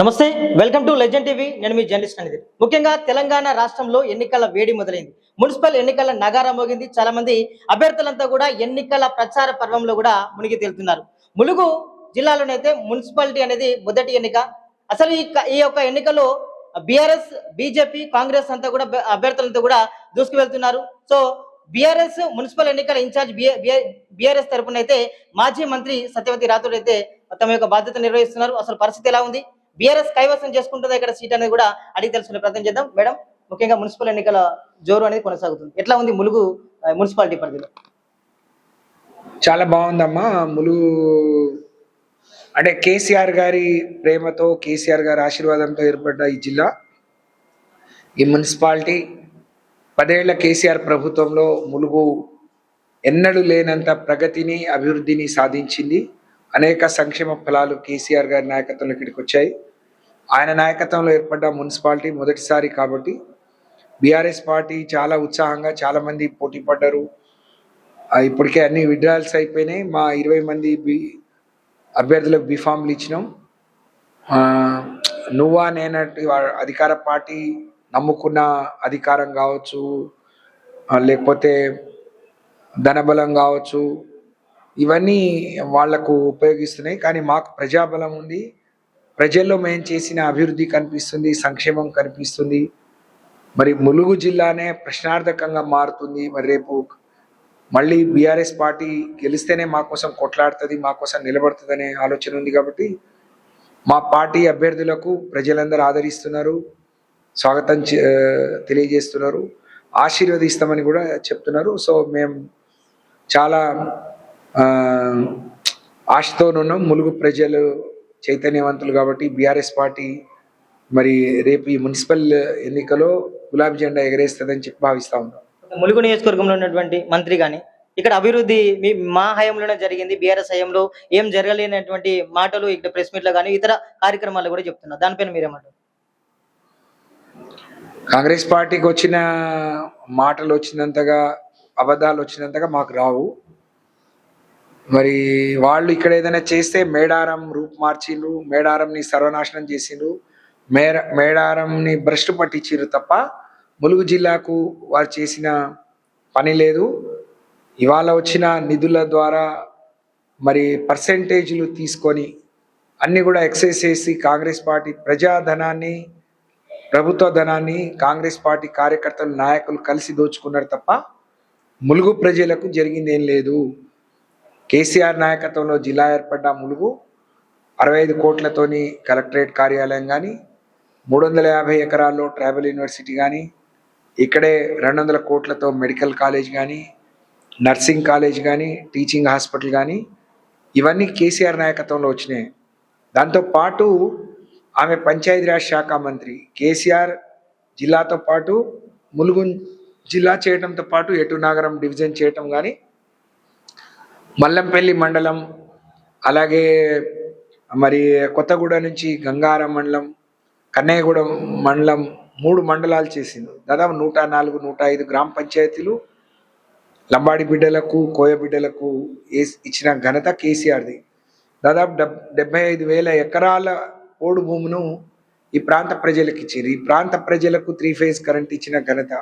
నమస్తే, welcome to legend TV. నేను మీ journalist అనేది. ముఖ్యంగా తెలంగాణ రాష్ట్రంలో ఎన్నికల వేడి మొదలైంది. మున్సిపల్ ఎన్నికల నగారా మోగింది. చాలా మంది అభ్యర్థులంతా కూడా ఎన్నికల ప్రచార పర్వంలో కూడా మునిగి తేలుతున్నారు. ములుగు జిల్లాలోనైతే మున్సిపాలిటీ అనేది మొదటి ఎన్నిక. అసలు ఈ యొక్క ఎన్నికలో బీఆర్ఎస్, బీజేపీ, కాంగ్రెస్ అంతా కూడా అభ్యర్థులంతా కూడా దూసుకు వెళ్తున్నారు. సో బీఆర్ఎస్ మున్సిపల్ ఎన్నికల ఇన్ఛార్జ్ బీఆర్ఎస్ తరపున అయితే మాజీ మంత్రి సత్యవతి రాథోడ్ అయితే తమ యొక్క బాధ్యత నిర్వహిస్తున్నారు. అసలు పరిస్థితి ఎలా ఉంది, బీఆర్ఎస్ కైవసం చేసుకుంటుందా ఇక్కడ సీట్ అనేది కూడా అడిగి తెలుసుకునే ప్రయత్నం చేద్దాం. మేడం, ముఖ్యంగా మున్సిపల్ ఎన్నికల జోరు అనేది కొనసాగుతుంది. ఎట్లా ఉంది ములుగు మున్సిపాలిటీ పరిధిలో? చాలా బాగుందమ్మా. ములుగు అంటే కేసీఆర్ గారి ప్రేమతో, కేసీఆర్ గారి ఆశీర్వాదంతో ఏర్పడ్డ ఈ జిల్లా, ఈ మున్సిపాలిటీ 10 ఏళ్ల కేసీఆర్ ప్రభుత్వంలో ములుగు ఎన్నడూ లేనంత ప్రగతిని, అభివృద్ధిని సాధించింది. అనేక సంక్షేమ ఫలాలు కేసీఆర్ గారి నాయకత్వంలో ఇక్కడికి వచ్చాయి. ఆయన నాయకత్వంలో ఏర్పడ్డ మున్సిపాలిటీ మొదటిసారి కాబట్టి బీఆర్ఎస్ పార్టీ చాలా ఉత్సాహంగా, చాలామంది పోటీ పడ్డారు. ఇప్పటికే అన్ని విడ్రాల్స్ అయిపోయినాయి. మా 20 మంది అభ్యర్థులకు బీఫామ్లు ఇచ్చినాం. నువ్వా నేనట్టు అధికార పార్టీ నమ్ముకున్న అధికారం కావచ్చు, లేకపోతే ధనబలం కావచ్చు, ఇవన్నీ వాళ్లకు ఉపయోగిస్తున్నాయి. కానీ మాకు ప్రజాబలం ఉంది. ప్రజల్లో మేము చేసిన అభివృద్ధి కనిపిస్తుంది, సంక్షేమం కనిపిస్తుంది. మరి ములుగు జిల్లానే ప్రశ్నార్థకంగా మారుతుంది. మరి రేపు మళ్ళీ బీఆర్ఎస్ పార్టీ గెలిస్తేనే మా కోసం కొట్లాడుతుంది, మా కోసం నిలబడుతుంది అనే ఆలోచన ఉంది. కాబట్టి మా పార్టీ అభ్యర్థులకు ప్రజలందరూ ఆదరిస్తున్నారు, స్వాగతం తెలియజేస్తున్నారు, ఆశీర్వదిస్తామని కూడా చెప్తున్నారు. సో మేము చాలా ఆశతో ఉన్నాం. ములుగు ప్రజలు చైతన్యవంతులు కాబట్టి బీఆర్ఎస్ పార్టీ మరి రేపు ఈ మున్సిపల్ ఎన్నికలో గులాబీ జెండా ఎగరేస్తుందని చెప్పి భావిస్తా ఉన్నాం. ములుగు నియోజకవర్గంలో ఉన్నటువంటి మంత్రి కానీ ఇక్కడ అభివృద్ధి మా హయాంలోనే జరిగింది, బీఆర్ఎస్ హయాంలో ఏం జరగలేనటువంటి మాటలు ఇక్కడ ప్రెస్ మీట్ లో కానీ ఇతర కార్యక్రమాల్లో కూడా చెప్తున్నారు. దానిపైన మీరేమంటారు? కాంగ్రెస్ పార్టీకి వచ్చిన మాటలు వచ్చినంతగా, అబద్ధాలు వచ్చినంతగా మాకు రావు. మరి వాళ్ళు ఇక్కడ ఏదైనా చేస్తే మేడారం రూపు మార్చిండ్రు, మేడారంని సర్వనాశనం చేసిండ్రు, మేడారంని భ్రష్టు పట్టించారు తప్ప ములుగు జిల్లాకు వారు చేసిన పని లేదు. ఇవాళ వచ్చిన నిధుల ద్వారా మరి పర్సెంటేజ్లు తీసుకొని అన్నీ కూడా ఎక్సైజ్ చేసి కాంగ్రెస్ పార్టీ ప్రజాధనాన్ని, ప్రభుత్వ ధనాన్ని కాంగ్రెస్ పార్టీ కార్యకర్తలు, నాయకులు కలిసి దోచుకున్నారు తప్ప ములుగు ప్రజలకు జరిగింది ఏం లేదు. కేసీఆర్ నాయకత్వంలో జిల్లా ఏర్పడ్డ ములుగు 65 కోట్లతోని కలెక్టరేట్ కార్యాలయం కానీ, 350 ఎకరాల్లో ట్రైబల్ యూనివర్సిటీ కానీ, ఇక్కడే 200 కోట్లతో మెడికల్ కాలేజ్ కానీ, నర్సింగ్ కాలేజ్ కానీ, టీచింగ్ హాస్పిటల్ కానీ, ఇవన్నీ కేసీఆర్ నాయకత్వంలో వచ్చినాయి. దాంతోపాటు ఆమె పంచాయతీరాజ్ శాఖ మంత్రి. కేసీఆర్ జిల్లాతో పాటు ములుగు జిల్లా చేయడంతో పాటు ఎటునాగరం డివిజన్ చేయటం కానీ, మల్లంపల్లి మండలం, అలాగే మరి కొత్తగూడ నుంచి గంగారం మండలం, కన్నయ్యగూడెం మండలం, 3 మండలాలు చేసింది. దాదాపు 104, 105 గ్రామ పంచాయతీలు లంబాడి బిడ్డలకు, కోయ బిడ్డలకు ఇచ్చిన ఘనత కేసీఆర్ది. దాదాపు 75,000 ఎకరాల పోడు భూమును ఈ ప్రాంత ప్రజలకు ఇచ్చారు. ఈ ప్రాంత ప్రజలకు 3 ఫేజ్ కరెంట్ ఇచ్చిన ఘనత.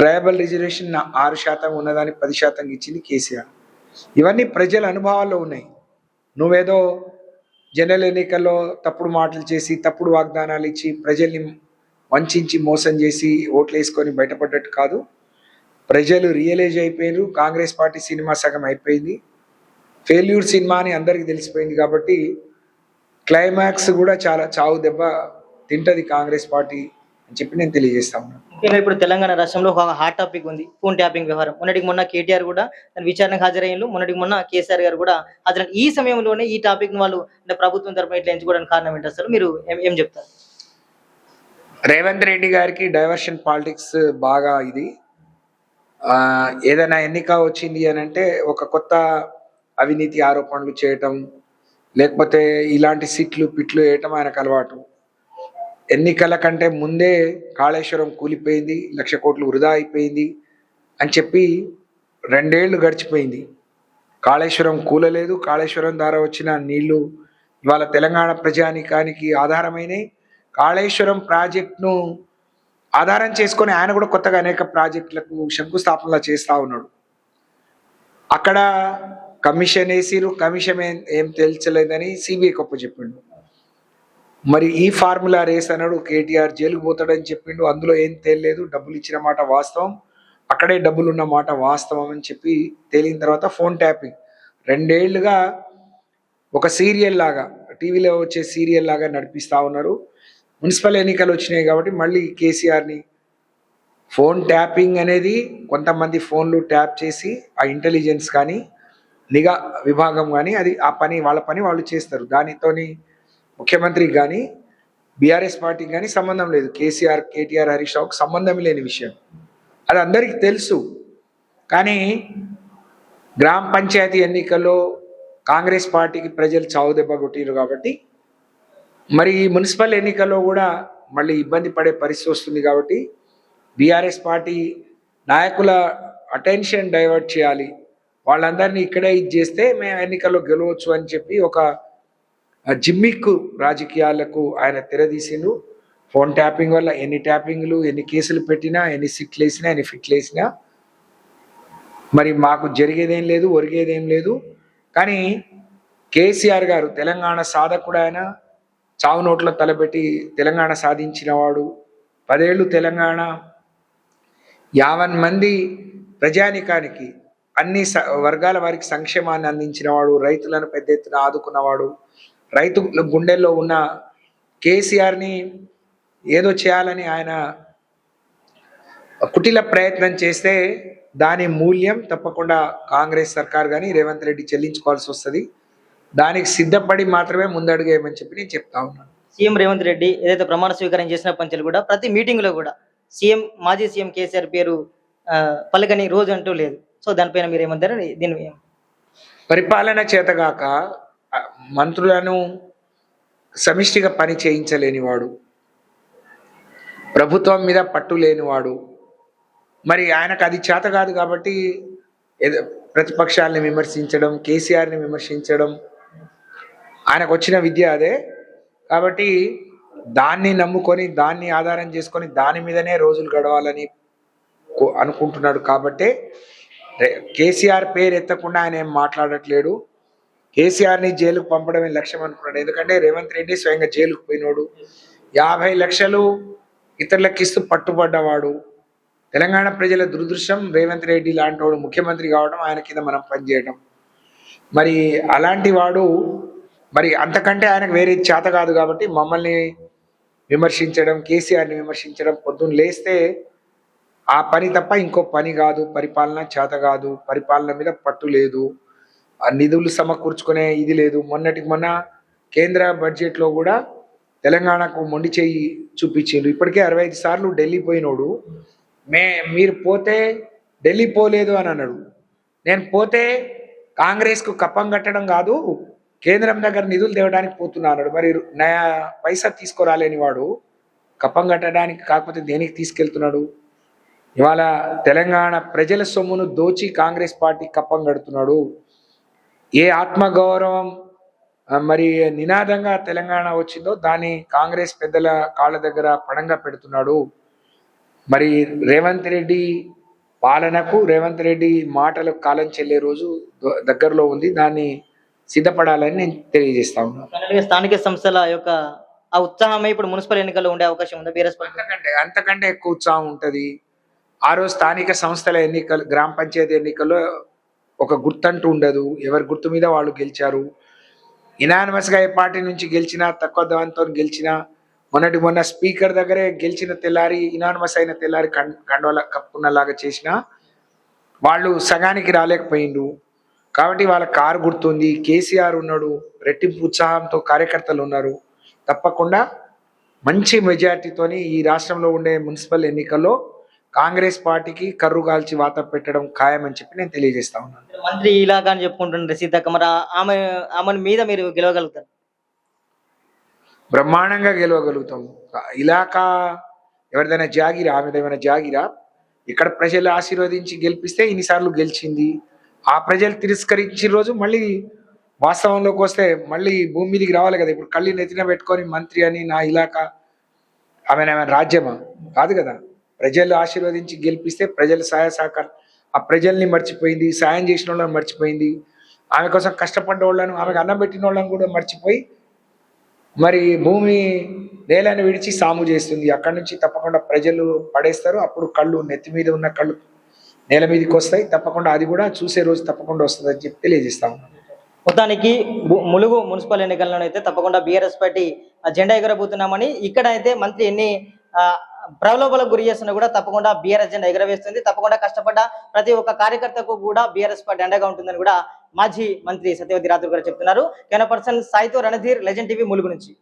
ట్రైబల్ రిజర్వేషన్ 6% ఉన్నదాన్ని 10% ఇచ్చింది కేసీఆర్. ఇవన్నీ ప్రజల అనుభవాల్లో ఉన్నాయి. నువ్వేదో జనరల్ ఎన్నికల్లో తప్పుడు మాటలు చేసి, తప్పుడు వాగ్దానాలు ఇచ్చి, ప్రజల్ని వంచి మోసం చేసి ఓట్లు వేసుకొని బయటపడ్డట్టు కాదు. ప్రజలు రియలైజ్ అయిపోయారు. కాంగ్రెస్ పార్టీ సినిమా సగం అయిపోయింది, ఫెయిల్యూర్ సినిమా అని అందరికీ తెలిసిపోయింది. కాబట్టి క్లైమాక్స్ కూడా చాలా చావు దెబ్బ తింటది కాంగ్రెస్ పార్టీ అని చెప్పి నేను తెలియజేస్తాను. ముఖ్యంగా ఇప్పుడు తెలంగాణ రాష్ట్రంలో ఒక హాట్ టాపిక్ ఉంది, ఫోన్ ట్యాపింగ్ వ్యవహారం. మొన్నటికి మొన్న కేటీఆర్ కూడా దాని విచారణకు హాజరయ్యారు. మొన్నటికి మొన్న కేసీఆర్ గారు కూడా హాజరైన ఈ సమయంలోనే ఈ టాపిక్ ను వాళ్ళు అంటే ప్రభుత్వం తరపున ఇట్లా ఎంచుకోవడానికి కారణం ఏంటి? అసలు మీరు ఏం చెప్తారు? రేవంత్ రెడ్డి గారికి డైవర్షన్ పాలిటిక్స్ బాగా ఇది. ఏదైనా ఎన్నిక వచ్చింది అని అంటే ఒక కొత్త అవినీతి ఆరోపణలు చేయటం, లేకపోతే ఇలాంటి సిట్లు పిట్లు వేయటం ఆయనకు అలవాటు. ఎన్నికల కంటే ముందే కాళేశ్వరం కూలిపోయింది, 1,00,000 కోట్లు వృధా అయిపోయింది అని చెప్పి 2 ఏళ్ళు గడిచిపోయింది. కాళేశ్వరం కూలలేదు. కాళేశ్వరం ద్వారా వచ్చిన నీళ్లు ఇవాళ తెలంగాణ ప్రజానికానికి ఆధారమైన కాళేశ్వరం ప్రాజెక్టును ఆధారం చేసుకొని ఆయన కూడా కొత్తగా అనేక ప్రాజెక్టులకు శంకుస్థాపనలు చేస్తా ఉన్నాడు. అక్కడ కమిషన్ వేసిరు, కమిషన్ ఏం తేల్చలేదని సిబిఐ గొప్ప చెప్పిండు. మరి ఈ ఫార్ములా రేస్ అన్నాడు, కేటీఆర్ జైలుకు పోతాడని చెప్పిండు, అందులో ఏం తేలలేదు, డబ్బులు ఇచ్చిన మాట వాస్తవం, అక్కడే డబ్బులు ఉన్న మాట వాస్తవం అని చెప్పి తేలిన తర్వాత ఫోన్ ట్యాపింగ్ 2 ఏళ్లుగా ఒక సీరియల్ లాగా, టీవీలో వచ్చే సీరియల్ లాగా నడిపిస్తా ఉన్నారు. మున్సిపల్ ఎన్నికలు వచ్చినాయి కాబట్టి మళ్ళీ కేసీఆర్ని ఫోన్ ట్యాపింగ్ అనేది, కొంతమంది ఫోన్లు ట్యాప్ చేసి ఆ ఇంటెలిజెన్స్ కానీ నిఘా విభాగం కానీ అది ఆ పని వాళ్ళ పని వాళ్ళు చేస్తారు. దానితోని ముఖ్యమంత్రికి కానీ బీఆర్ఎస్ పార్టీకి కానీ సంబంధం లేదు. కేసీఆర్, కేటీఆర్, హరీష్ రావుకి సంబంధం లేని విషయం, అది అందరికీ తెలుసు. కానీ గ్రామ పంచాయతీ ఎన్నికల్లో కాంగ్రెస్ పార్టీకి ప్రజలు చావు దెబ్బ కొట్టిరు కాబట్టి మరి మున్సిపల్ ఎన్నికల్లో కూడా మళ్ళీ ఇబ్బంది పడే పరిస్థితి వస్తుంది. కాబట్టి బీఆర్ఎస్ పార్టీ నాయకుల అటెన్షన్ డైవర్ట్ చేయాలి, వాళ్ళందరినీ ఇక్కడే ఇది చేస్తే మేము ఎన్నికల్లో గెలవచ్చు అని చెప్పి ఒక జిమ్మిక్కు రాజకీయాలకు ఆయన తెరదీసిండు. ఫోన్ ట్యాపింగ్ వల్ల ఎన్ని ట్యాపింగ్లు, ఎన్ని కేసులు పెట్టినా, ఎన్ని సిట్లు వేసినా, ఎన్ని ఫిట్లు వేసినా మరి మాకు జరిగేదేం లేదు, ఒరిగేదేం లేదు. కానీ కేసీఆర్ గారు తెలంగాణ సాధకుడు, ఆయన చావు నోట్లో తలపెట్టి తెలంగాణ సాధించిన వాడు. 10 ఏళ్ళు తెలంగాణ 50 మంది ప్రజానికానికి అన్ని వర్గాల వారికి సంక్షేమాన్ని అందించిన వాడు, రైతులను పెద్ద ఎత్తున ఆదుకున్నవాడు. రైతుల గుండెల్లో ఉన్న కేసీఆర్ని ఏదో చేయాలని ఆయన కుటిల ప్రయత్నం చేస్తే దాని మూల్యం తప్పకుండా కాంగ్రెస్ సర్కార్ కానీ రేవంత్ రెడ్డి చెల్లించుకోవాల్సి వస్తుంది. దానికి సిద్ధపడి మాత్రమే ముందడుగేయమని చెప్పి నేను చెప్తా ఉన్నాను. సీఎం రేవంత్ రెడ్డి ఏదైతే ప్రమాణ స్వీకారం చేసిన పంచాలు కూడా ప్రతి మీటింగ్ లో కూడా మాజీ సీఎం కేసీఆర్ పేరు పలకని రోజు అంటూ లేదు. సో దానిపైన మీరు ఏమంటారు? దీని పరిపాలన చేతగాక మంత్రులను సమిష్టిగా పని చేయించలేనివాడు, ప్రభుత్వం మీద పట్టు లేనివాడు, మరి ఆయనకు అది చేత కాదు కాబట్టి ప్రతిపక్షాలని విమర్శించడం, కేసీఆర్ని విమర్శించడం ఆయనకు వచ్చిన విద్య అదే. కాబట్టి దాన్ని నమ్ముకొని, దాన్ని ఆధారం చేసుకొని దాని మీదనే రోజులు గడవాలని అనుకుంటున్నాడు. కాబట్టి కేసీఆర్ పేరు ఎత్తకుండా ఆయన ఏం మాట్లాడట్లేడు. కేసీఆర్ని జైలుకు పంపడమే లక్ష్యం అనుకున్నాడు. ఎందుకంటే రేవంత్ రెడ్డి స్వయంగా జైలుకు పోయినోడు, 50 లక్షలు ఇతరులకు ఇస్తూ పట్టుబడ్డవాడు. తెలంగాణ ప్రజల దురదృష్టం రేవంత్ రెడ్డి లాంటి వాడు ముఖ్యమంత్రి కావడం, ఆయన కింద మనం పనిచేయడం. మరి అలాంటి వాడు మరి అంతకంటే ఆయనకు వేరే చేత కాదు కాబట్టి మమ్మల్ని విమర్శించడం, కేసీఆర్ని విమర్శించడం, పొద్దున్న లేస్తే ఆ పని తప్ప ఇంకో పని కాదు. పరిపాలన చేత కాదు, పరిపాలన మీద పట్టు లేదు, ఆ నిధులు సమకూర్చుకునే ఇది లేదు. మొన్నటికి మొన్న కేంద్ర బడ్జెట్లో కూడా తెలంగాణకు మొండి చేయి చూపించిండు. ఇప్పటికే 65 సార్లు ఢిల్లీ పోయినోడు మీరు పోతే ఢిల్లీ పోలేదు అని అన్నాడు. నేను పోతే కాంగ్రెస్కు కప్పం కట్టడం కాదు, కేంద్రం దగ్గర నిధులు తేవడానికి పోతున్నా అన్నాడు. మరి నయా పైసా తీసుకురాలేని వాడు కప్పం కట్టడానికి కాకపోతే దేనికి తీసుకెళ్తున్నాడు? ఇవాళ తెలంగాణ ప్రజల సొమ్మును దోచి కాంగ్రెస్ పార్టీ కప్పం కడుతున్నాడు. ఏ ఆత్మగౌరవం మరి నినాదంగా తెలంగాణ వచ్చిందో దాన్ని కాంగ్రెస్ పెద్దల కాళ్ళ దగ్గర పడంగా పెడుతున్నాడు. మరి రేవంత్ రెడ్డి పాలనకు, రేవంత్ రెడ్డి మాటలకు కాలం చెల్లే రోజు దగ్గరలో ఉంది. దాన్ని సిద్ధపడాలని నేను తెలియజేస్తా ఉన్నాను. స్థానిక సంస్థల యొక్క ఆ ఉత్సాహమే ఇప్పుడు మున్సిపల్ ఎన్నికల్లో ఉండే అవకాశం ఉందా? అంతకంటే ఎక్కువ ఉత్సాహం ఉంటుంది. ఆ రోజు స్థానిక సంస్థల ఎన్నికలు, గ్రామ పంచాయతీ ఎన్నికల్లో ఒక గుర్తంటూ ఉండదు. ఎవరి గుర్తు మీద వాళ్ళు గెలిచారు. ఇనానిమస్గా ఏ పార్టీ నుంచి గెలిచినా, తక్కువ దాంతో గెలిచినా, మొన్న స్పీకర్ దగ్గరే గెలిచిన తెల్లారి, ఇనానిమస్ అయిన తెల్లారి కండోల కప్పున్నలాగా చేసినా వాళ్ళు సగానికి రాలేకపోయిండ్రు. కాబట్టి వాళ్ళ కారు గుర్తుంది, కేసీఆర్ ఉన్నాడు, రెట్టింపు ఉత్సాహంతో కార్యకర్తలు ఉన్నారు. తప్పకుండా మంచి మెజార్టీతోని ఈ రాష్ట్రంలో ఉండే మున్సిపల్ ఎన్నికల్లో కాంగ్రెస్ పార్టీకి కర్రు కాల్చి వాత పెట్టడం ఖాయమని చెప్పి నేను తెలియజేస్తా ఉన్నాను. మంత్రి ఇలాగా అని చెప్పుకుంటుండే సీతక్క, మరి ఆమె మీద మీరు గెలవగలుగుతారు? బ్రహ్మాండంగా గెలవగలుగుతాం. ఇలాకా ఎవరిదైనా జాగిరా, ఆమెదేమైనా జాగిరా? ఇక్కడ ప్రజలు ఆశీర్వదించి గెలిపిస్తే ఇన్నిసార్లు గెలిచింది. ఆ ప్రజలు తిరస్కరించిన రోజు మళ్ళీ వాస్తవంలోకి వస్తే మళ్ళీ భూమి మీదకి రావాలి కదా. ఇప్పుడు కళ్ళు నెత్తిన పెట్టుకొని మంత్రి అని నా ఇలాకా ఆమె రాజ్యమా? కాదు కదా. ప్రజలు ఆశీర్వదించి గెలిపిస్తే ప్రజల సహాయ సహకారం, ఆ ప్రజల్ని మర్చిపోయింది, సాయం చేసిన వాళ్ళని మర్చిపోయింది, ఆమె కోసం కష్టపడ్డ వాళ్ళను, ఆమెకు అన్నం పెట్టిన వాళ్ళని కూడా మర్చిపోయి మరి భూమి నేలను విడిచి సాము చేస్తుంది. అక్కడి నుంచి తప్పకుండా ప్రజలు పడేస్తారు. అప్పుడు కళ్ళు నెత్తి మీద ఉన్న కళ్ళు నేల మీదకి వస్తాయి. తప్పకుండా అది కూడా చూసే రోజు తప్పకుండా వస్తుంది అని చెప్పి తెలియజేస్తాము. మొత్తానికి ములుగు మున్సిపల్ ఎన్నికల్లోనైతే తప్పకుండా బీఆర్ఎస్ పార్టీ జెండా ఎగరబోతున్నామని, ఇక్కడ అయితే మంత్రి ఎన్ని ప్రలోభాలకు గురి చేస్తున్నా కూడా తప్పకుండా బీఆర్ఎస్ జెండా ఎగరవేస్తుంది. తప్పకుండా కష్టపడ్డ ప్రతి ఒక్క కార్యకర్తకు కూడా బీఆర్ఎస్ పార్టీ అండగా ఉంటుందని కూడా మాజీ మంత్రి సత్యవతి రాథోడ్ గారు చెప్తున్నారు. కెమెరా పర్సన్ సాయితో రణధీర్, లెజెండ్ టీవీ, ములుగు నుంచి.